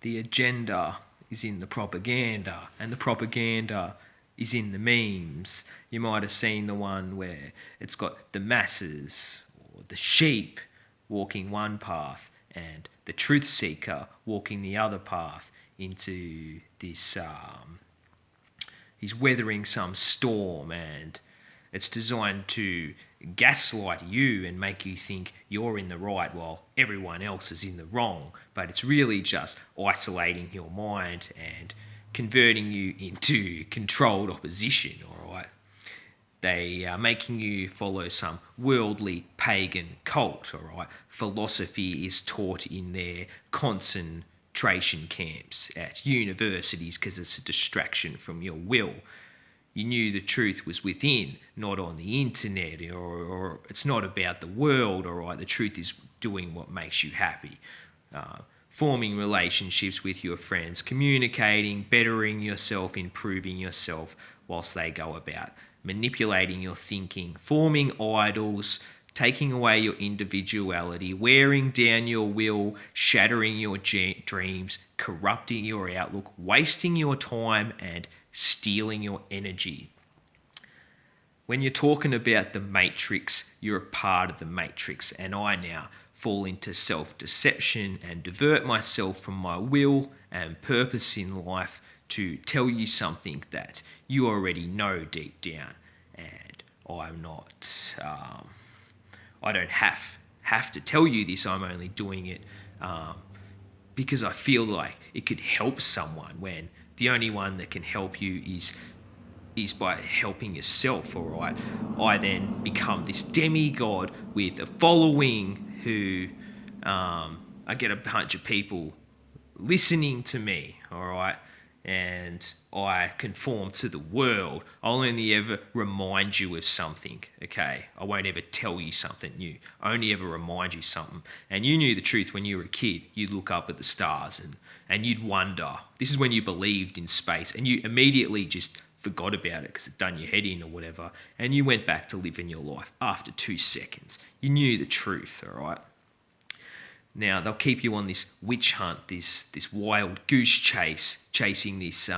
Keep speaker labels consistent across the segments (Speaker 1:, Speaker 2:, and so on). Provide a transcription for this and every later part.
Speaker 1: the agenda is in the propaganda, and the propaganda is in the memes. You might have seen the one where it's got the masses or the sheep walking one path and the truth seeker walking the other path into this. He's weathering some storm, and it's designed to gaslight you and make you think you're in the right while everyone else is in the wrong. But it's really just isolating your mind and converting you into controlled opposition, all right? They are making you follow some worldly pagan cult, all right? Philosophy is taught in their concentration camps at universities because it's a distraction from your will. You knew the truth was within, not on the internet, or it's not about the world, all right? The truth is doing what makes you happy. Forming relationships with your friends, communicating, bettering yourself, improving yourself, whilst they go about manipulating your thinking, forming idols, taking away your individuality, wearing down your will, shattering your dreams, corrupting your outlook, wasting your time, and stealing your energy. When you're talking about the matrix, you're a part of the matrix, and I now fall into self-deception and divert myself from my will and purpose in life to tell you something that you already know deep down. And I'm not, I don't have to tell you this. I'm only doing it because I feel like it could help someone, when the only one that can help you is by helping yourself, all right? I then become this demigod with a following who I get a bunch of people listening to me, all right? And I conform to the world. I'll only ever remind you of something, okay? I won't ever tell you something new. I only ever remind you something. And you knew the truth when you were a kid. You'd look up at the stars and you'd wonder. This is when you believed in space, and you immediately just forgot about it because it done your head in or whatever, and you went back to living your life after 2 seconds. You knew the truth, all right? Now, they'll keep you on this witch hunt, this wild goose chase, chasing this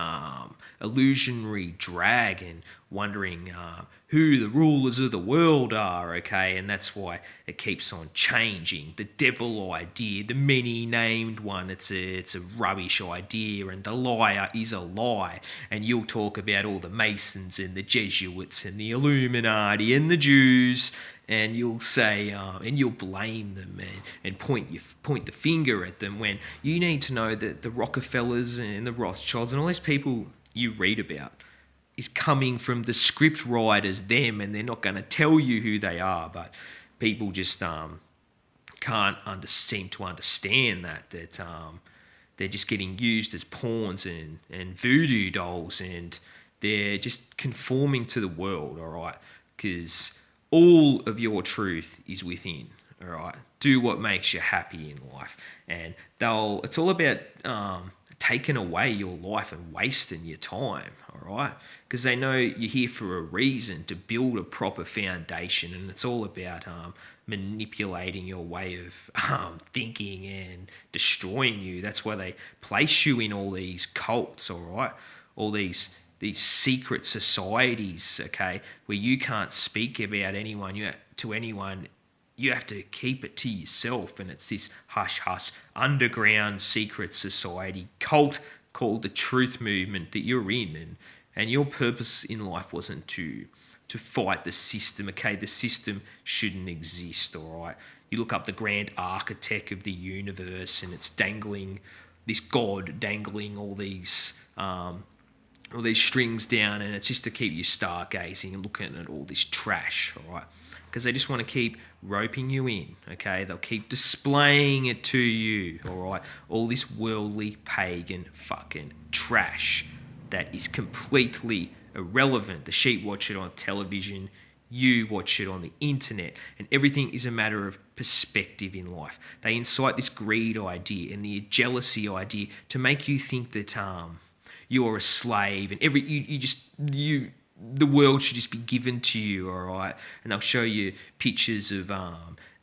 Speaker 1: illusionary dragon, wondering who the rulers of the world are, okay? And that's why it keeps on changing. The devil idea, the many-named one, it's a rubbish idea, and the liar is a lie. And you'll talk about all the Masons and the Jesuits and the Illuminati and the Jews, and you'll say, and you'll blame them and point the finger at them, when you need to know that the Rockefellers and the Rothschilds and all these people you read about is coming from the script writers, them, and they're not going to tell you who they are. But people just can't seem to understand that they're just getting used as pawns and voodoo dolls, and they're just conforming to the world, all right? Because all of your truth is within, all right? Do what makes you happy in life. And it's all about taking away your life and wasting your time, all right? Because they know you're here for a reason, to build a proper foundation, and it's all about manipulating your way of thinking and destroying you. That's why they place you in all these cults, all right? All these secret societies, okay, where you can't speak about anyone, to anyone. You have to keep it to yourself, and it's this hush-hush underground secret society cult called the Truth Movement that you're in, and your purpose in life wasn't to fight the system, okay? The system shouldn't exist, all right? You look up the grand architect of the universe, and it's this god dangling all these strings down, and it's just to keep you stargazing and looking at all this trash, all right? Because they just want to keep roping you in, okay? They'll keep displaying it to you, all right? All this worldly, pagan fucking trash that is completely irrelevant. The sheep watch it on television, you watch it on the internet, and everything is a matter of perspective in life. They incite this greed idea and the jealousy idea to make you think that you're a slave, and the world should just be given to you, all right? And they'll show you pictures of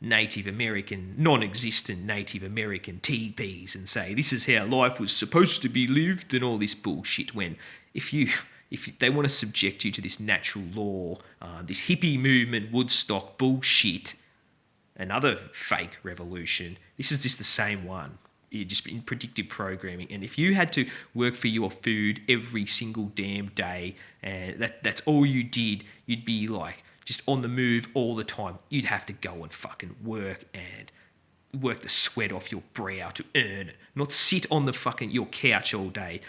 Speaker 1: Native American, non-existent Native American teepees and say this is how life was supposed to be lived and all this bullshit. When if they want to subject you to this natural law, this hippie movement, Woodstock bullshit, another fake revolution, this is just the same one. You're just in predictive programming. And if you had to work for your food every single damn day, and that's all you did, you'd be like just on the move all the time. You'd have to go and fucking work and work the sweat off your brow to earn it, not sit on your couch all day,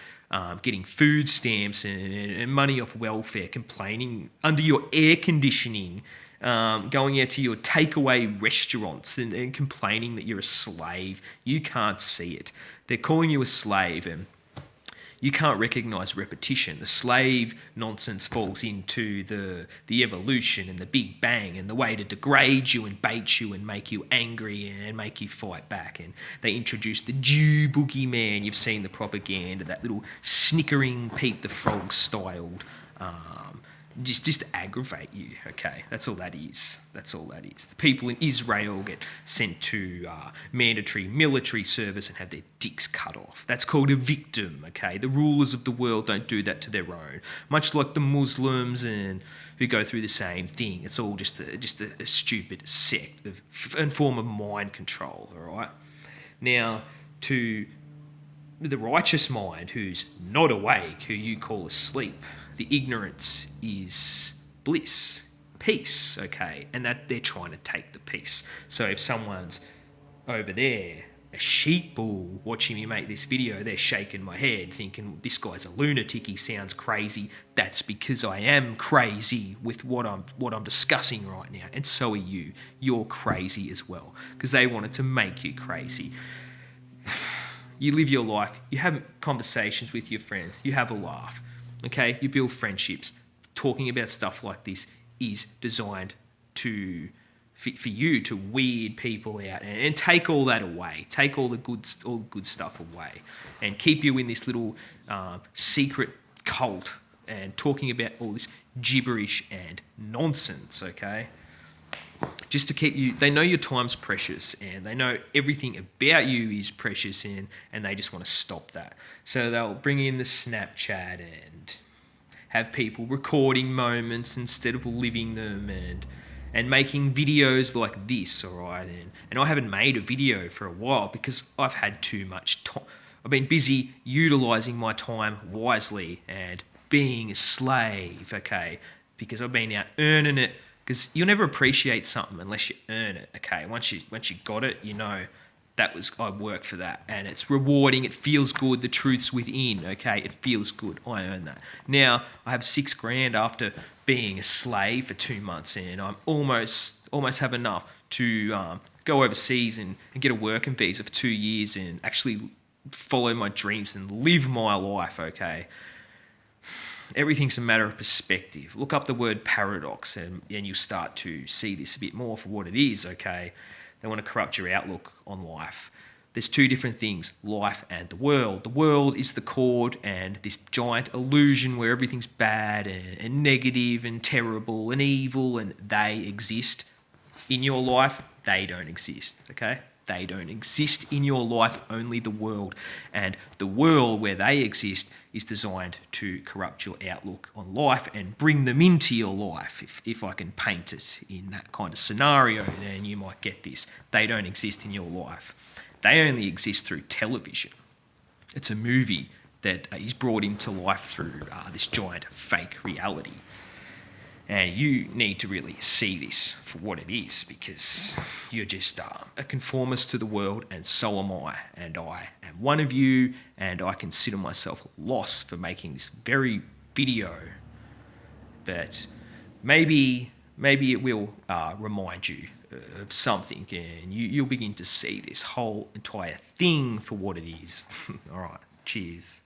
Speaker 1: getting food stamps and money off welfare, complaining under your air conditioning, going out to your takeaway restaurants and complaining that you're a slave. You can't see it. They're calling you a slave, and you can't recognise repetition. The slave nonsense falls into the evolution and the Big Bang and the way to degrade you and bait you and make you angry and make you fight back. And they introduced the Jew boogeyman. You've seen the propaganda, that little snickering Pete the Frog styled, just to aggravate you, okay? That's all that is. That's all that is. The people in Israel get sent to mandatory military service and have their dicks cut off. That's called a victim, okay? The rulers of the world don't do that to their own. Much like the Muslims and who go through the same thing. It's all just a stupid sect and form of mind control, all right? Now, to the righteous mind who's not awake, who you call asleep, the ignorance is bliss, peace, okay? And that they're trying to take the peace. So if someone's over there, a sheep bull, watching me make this video, they're shaking my head thinking this guy's a lunatic, he sounds crazy. That's because I am crazy with what I'm discussing right now. And so are you. You're crazy as well because they wanted to make you crazy. You live your life, you have conversations with your friends, you have a laugh. Okay, you build friendships. Talking about stuff like this is designed for you to weird people out and take all that away. Take all the good stuff away, and keep you in this little secret cult and talking about all this gibberish and nonsense. Okay, just to keep you. They know your time's precious, and they know everything about you is precious, and they just want to stop that. So they'll bring in the Snapchat and have people recording moments instead of living them, and making videos like this, all right? And I haven't made a video for a while because I've had too much time. I've been busy utilising my time wisely and being a slave, okay? Because I've been out earning it. Because you'll never appreciate something unless you earn it, okay? Once you got it, you know I worked for that, and it's rewarding. It feels good. The truth's within, okay? It feels good. I earn that. Now I have $6,000 after being a slave for 2 months, and I'm almost have enough to go overseas and get a working visa for 2 years and actually follow my dreams and live my life, okay? Everything's a matter of perspective. Look up the word paradox and you'll start to see this a bit more for what it is, okay? They want to corrupt your outlook on life. There's two different things, life and the world. The world is the cord and this giant illusion where everything's bad and negative and terrible and evil, and they exist. In your life, they don't exist, okay? They don't exist in your life, only the world. And the world where they exist is designed to corrupt your outlook on life and bring them into your life. If I can paint it in that kind of scenario, then you might get this. They don't exist in your life. They only exist through television. It's a movie that is brought into life through this giant fake reality. And you need to really see this for what it is, because you're just a conformist to the world, and so am I. And I am one of you, and I consider myself lost for making this very video. But maybe it will remind you of something, and you'll begin to see this whole entire thing for what it is. All right, cheers.